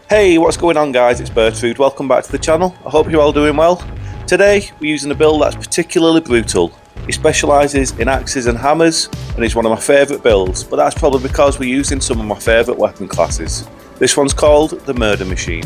Hey, what's going on guys? It's Bertrude. Welcome back to the channel. I hope you're all doing well. Today we're using a build that's particularly brutal. He specialises in axes and hammers and is one of my favourite builds, but that's probably because we're using some of my favourite weapon classes. This one's called the Murder Machine.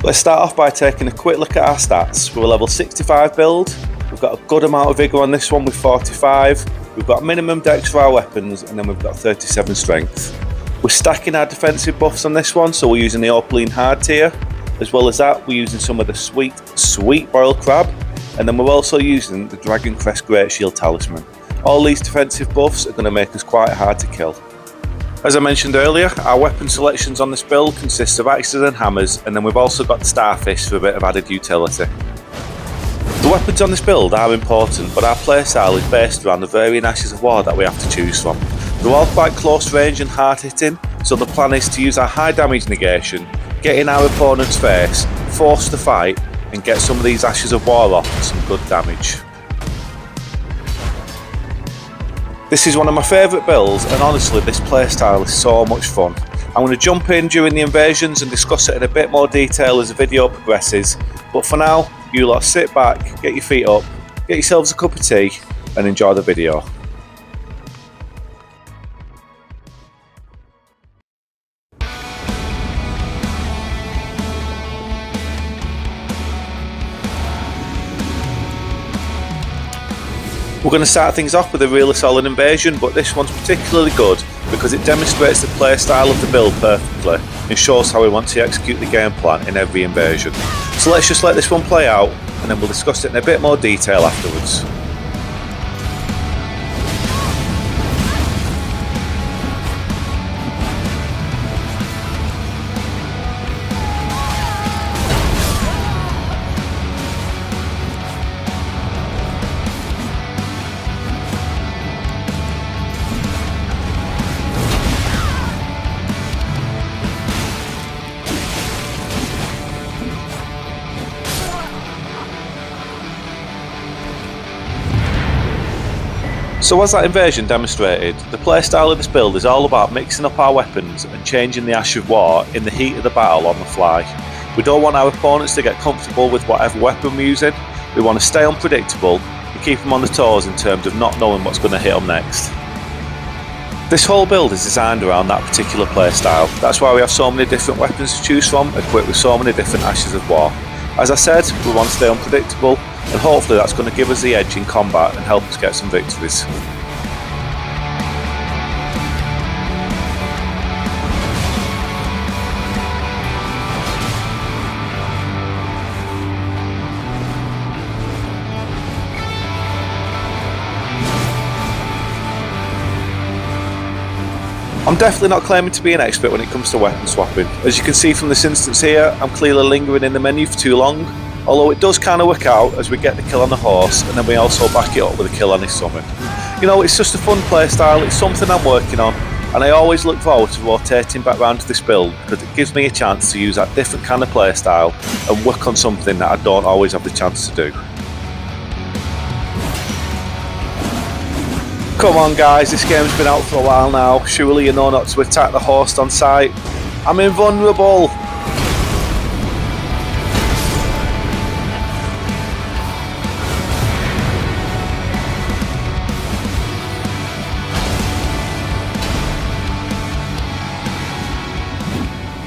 Let's start off by taking a quick look at our stats. We're a level 65 build, we've got a good amount of vigour on this one with 45, we've got minimum dex for our weapons, and then we've got 37 strength. We're stacking our defensive buffs on this one, so we're using the Opaline hard tier. As well as that, we're using some of the sweet boiled crab, and then we're also using the Dragon Crest Great Shield Talisman. All these defensive buffs are going to make us quite hard to kill. As I mentioned earlier, our weapon selections on this build consists of axes and hammers, and then we've also got the Starfish for a bit of added utility. The weapons on this build are important, but our playstyle is based around the varying ashes of war that we have to choose from. They're all quite close range and hard hitting, so the plan is to use our high damage negation, get in our opponent's face, force the fight, and get some of these ashes of war off for some good damage. This is one of my favourite builds, and honestly this playstyle is so much fun. I'm going to jump in during the invasions and discuss it in a bit more detail as the video progresses, but for now, you lot sit back, get your feet up, get yourselves a cup of tea and enjoy the video. We're going to start things off with a really solid invasion, but this one's particularly good because it demonstrates the playstyle of the build perfectly and shows how we want to execute the game plan in every invasion. So let's just let this one play out and then we'll discuss it in a bit more detail afterwards. So as that invasion demonstrated, the playstyle of this build is all about mixing up our weapons and changing the ash of war in the heat of the battle on the fly. We don't want our opponents to get comfortable with whatever weapon we're using, we want to stay unpredictable and keep them on the toes in terms of not knowing what's going to hit them next. This whole build is designed around that particular playstyle, that's why we have so many different weapons to choose from, equipped with so many different ashes of war. As I said, we want to stay unpredictable, and hopefully that's going to give us the edge in combat and help us get some victories. I'm definitely not claiming to be an expert when it comes to weapon swapping. As you can see from this instance here, I'm clearly lingering in the menu for too long, although it does kind of work out as we get the kill on the horse and then we also back it up with a kill on his summon. You know, it's just a fun playstyle, it's something I'm working on, and I always look forward to rotating back round to this build because it gives me a chance to use that different kind of playstyle and work on something that I don't always have the chance to do. Come on guys, this game's been out for a while now, surely you know not to attack the horse on sight. I'm invulnerable!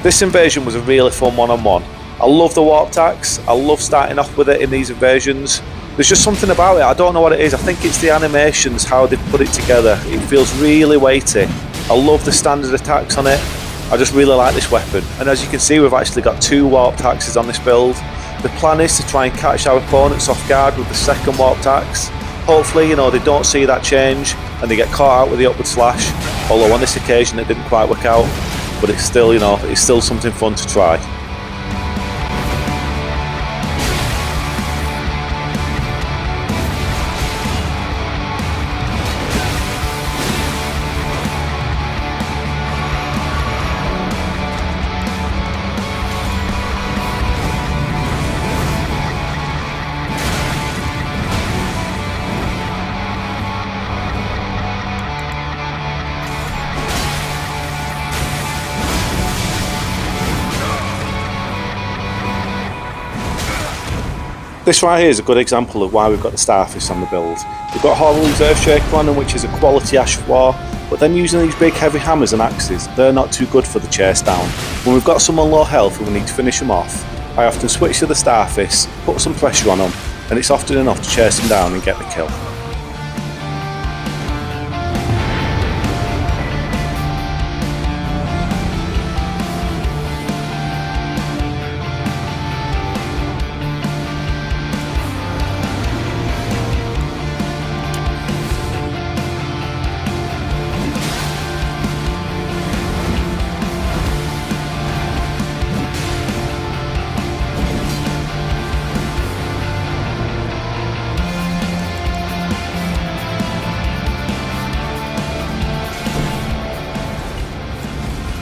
This invasion was a really fun one-on-one. I love the warp tax, I love starting off with it in these invasions. There's just something about it, I don't know what it is, I think it's the animations, how they've put it together. It feels really weighty. I love the standard attacks on it. I just really like this weapon. And as you can see, we've actually got 2 warp taxes on this build. The plan is to try and catch our opponents off guard with the second warp tax. Hopefully, you know, they don't see that change and they get caught out with the upward slash. Although on this occasion it didn't quite work out. But it's still, you know, it's still something fun to try. This right here is a good example of why we've got the Starfish on the build. We've got Horror's Earthshaker on them, which is a quality Ash of War, but then using these big heavy hammers and axes, they're not too good for the chase down. When we've got someone low health and we need to finish them off, I often switch to the Starfish, put some pressure on them, and it's often enough to chase them down and get the kill.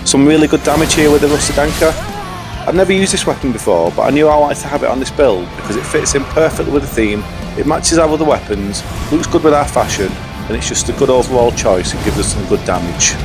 Some really good damage here with the Rusted Anchor. I've never used this weapon before, but I knew I wanted to have it on this build because it fits in perfectly with the theme, it matches our other weapons, looks good with our fashion, and it's just a good overall choice and gives us some good damage.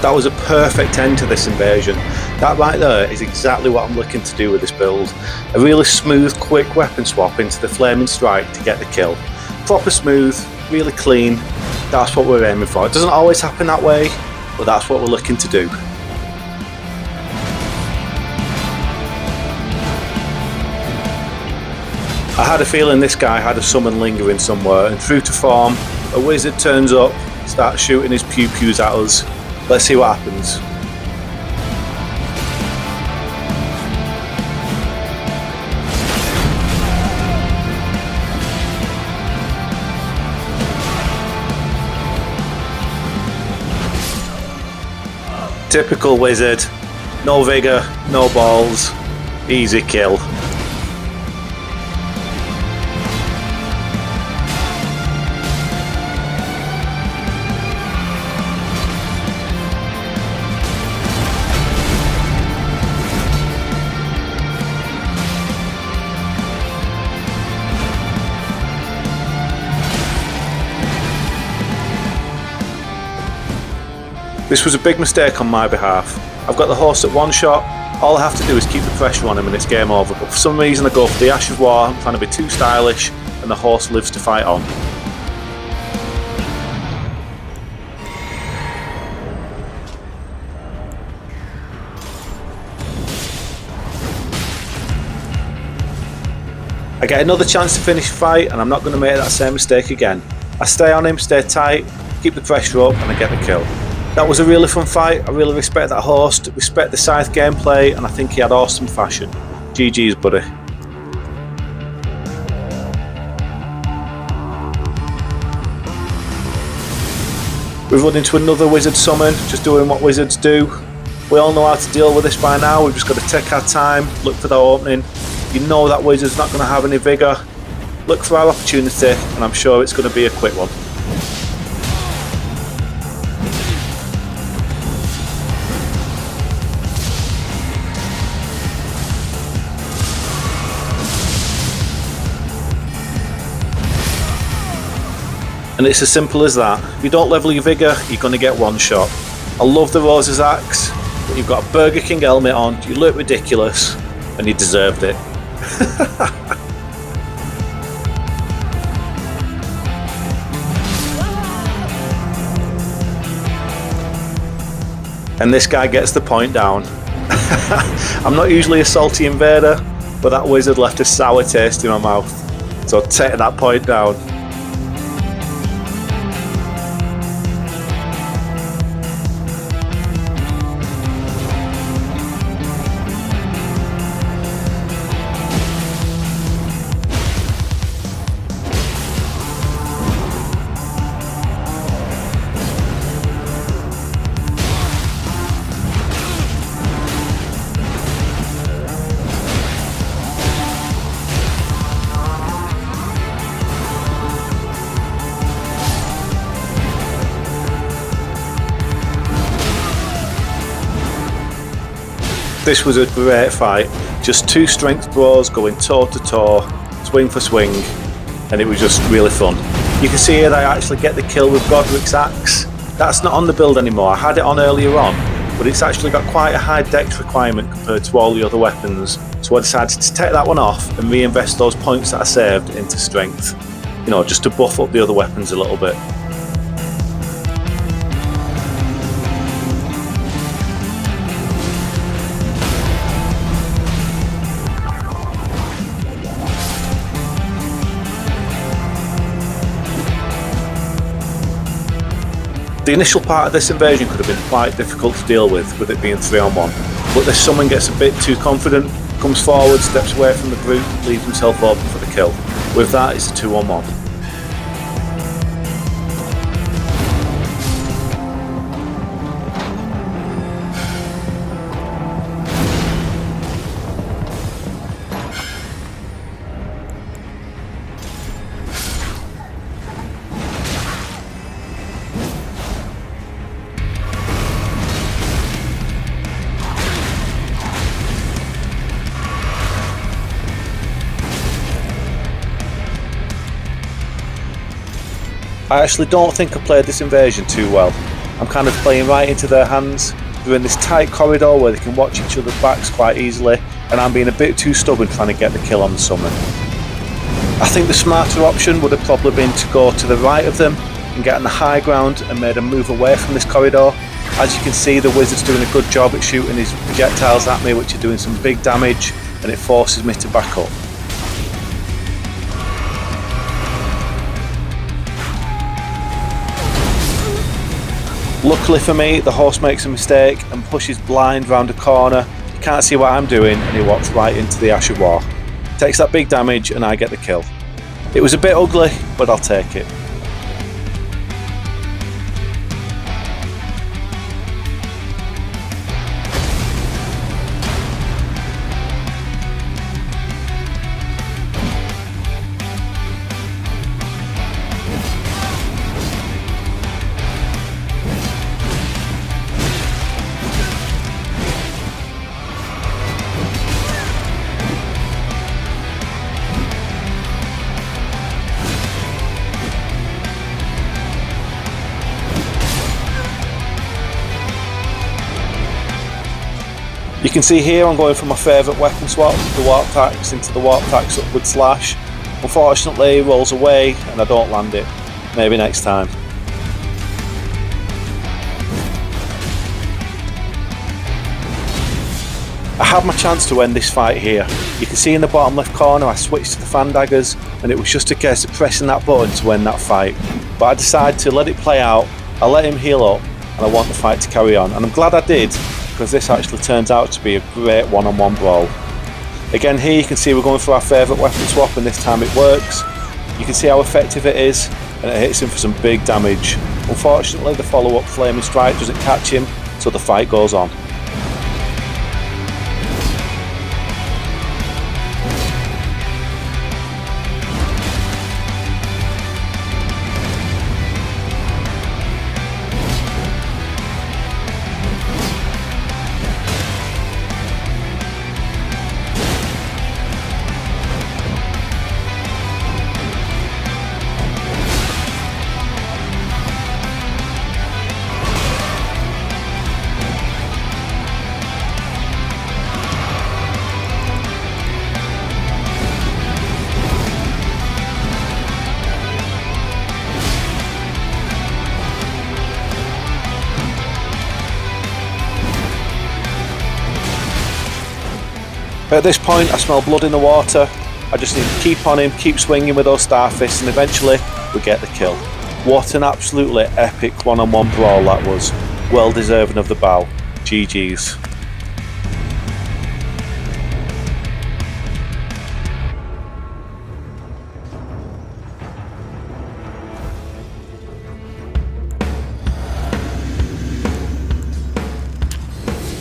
That was a perfect end to this invasion. That right there is exactly what I'm looking to do with this build. A really smooth, quick weapon swap into the Flaming Strike to get the kill. Proper smooth, really clean, that's what we're aiming for. It doesn't always happen that way, but that's what we're looking to do. I had a feeling this guy had a summon lingering somewhere, and true to form, a wizard turns up, starts shooting his pew-pews at us. Let's see what happens. Typical wizard. No vigour, no balls, easy kill. This was a big mistake on my behalf. I've got the horse at one shot, all I have to do is keep the pressure on him and it's game over, but for some reason I go for the Ash of War, I'm trying to be too stylish, and the horse lives to fight on. I get another chance to finish the fight and I'm not going to make that same mistake again. I stay on him, stay tight, keep the pressure up and I get the kill. That was a really fun fight. I really respect that host, respect the scythe gameplay, and I think he had awesome fashion. GG's, buddy. We've run into another wizard summon, just doing what wizards do. We all know how to deal with this by now, we've just got to take our time, look for the opening. You know that wizard's not going to have any vigour. Look for our opportunity, and I'm sure it's going to be a quick one. And it's as simple as that. If you don't level your vigour, you're going to get one shot. I love the Rose's axe, but you've got a Burger King helmet on, you look ridiculous, and you deserved it. And this guy gets the point down. I'm not usually a salty invader, but that wizard left a sour taste in my mouth. So take that point down. This was a great fight. Just two strength bros going toe to toe, swing for swing, and it was just really fun. You can see here that I actually get the kill with Godric's axe. That's not on the build anymore. I had it on earlier on, but it's actually got quite a high dex requirement compared to all the other weapons. So I decided to take that one off and reinvest those points that I saved into strength. You know, just to buff up the other weapons a little bit. The initial part of this invasion could have been quite difficult to deal with it being 3-on-1, but this summon gets a bit too confident, comes forward, steps away from the group, leaves himself open for the kill. With that, it's a 2-on-1. I actually don't think I played this invasion too well. I'm kind of playing right into their hands. They're in this tight corridor where they can watch each other's backs quite easily, and I'm being a bit too stubborn trying to get the kill on the summon. I think the smarter option would have probably been to go to the right of them and get on the high ground and made them move away from this corridor. As you can see, the wizard's doing a good job at shooting his projectiles at me, which are doing some big damage, and it forces me to back up. Luckily for me, the horse makes a mistake and pushes blind round a corner. He can't see what I'm doing and he walks right into the Ash of War. Takes that big damage and I get the kill. It was a bit ugly, but I'll take it. You can see here I'm going for my favourite weapon swap, the warp axe into the warp axe upward slash. Unfortunately, he rolls away and I don't land it. Maybe next time. I had my chance to end this fight here. You can see in the bottom left corner I switched to the fan daggers and it was just a case of pressing that button to end that fight. But I decided to let it play out, I let him heal up and I want the fight to carry on. And I'm glad I did, because this actually turns out to be a great one-on-one brawl. Again here you can see we're going for our favourite weapon swap and this time it works. You can see how effective it is and it hits him for some big damage. Unfortunately the follow-up Flaming Strike doesn't catch him, so the fight goes on. At this point I smell blood in the water. I just need to keep on him, keep swinging with those starfists and eventually we get the kill. What an absolutely epic one-on-one brawl that was. Well deserving of the bow. GG's.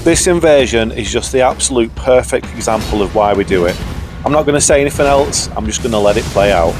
This invasion is just the absolute perfect example of why we do it. I'm not going to say anything else, I'm just going to let it play out.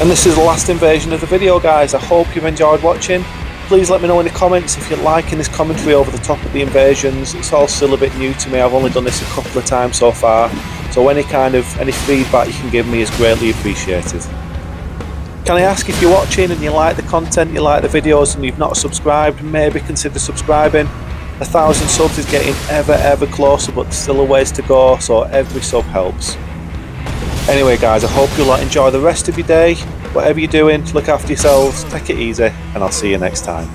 And this is the last invasion of the video, guys. I hope you've enjoyed watching. Please let me know in the comments if you're liking this commentary over the top of the invasions. It's all still a bit new to me. I've only done this a couple of times so far, so any feedback you can give me is greatly appreciated. Can I ask, if you're watching and you like the content, you like the videos, and you've not subscribed, maybe consider subscribing. 1,000 subs is getting ever closer, but there's still a ways to go, so every sub helps. Anyway guys, I hope you'll enjoy the rest of your day. Whatever you're doing, look after yourselves, take it easy, and I'll see you next time.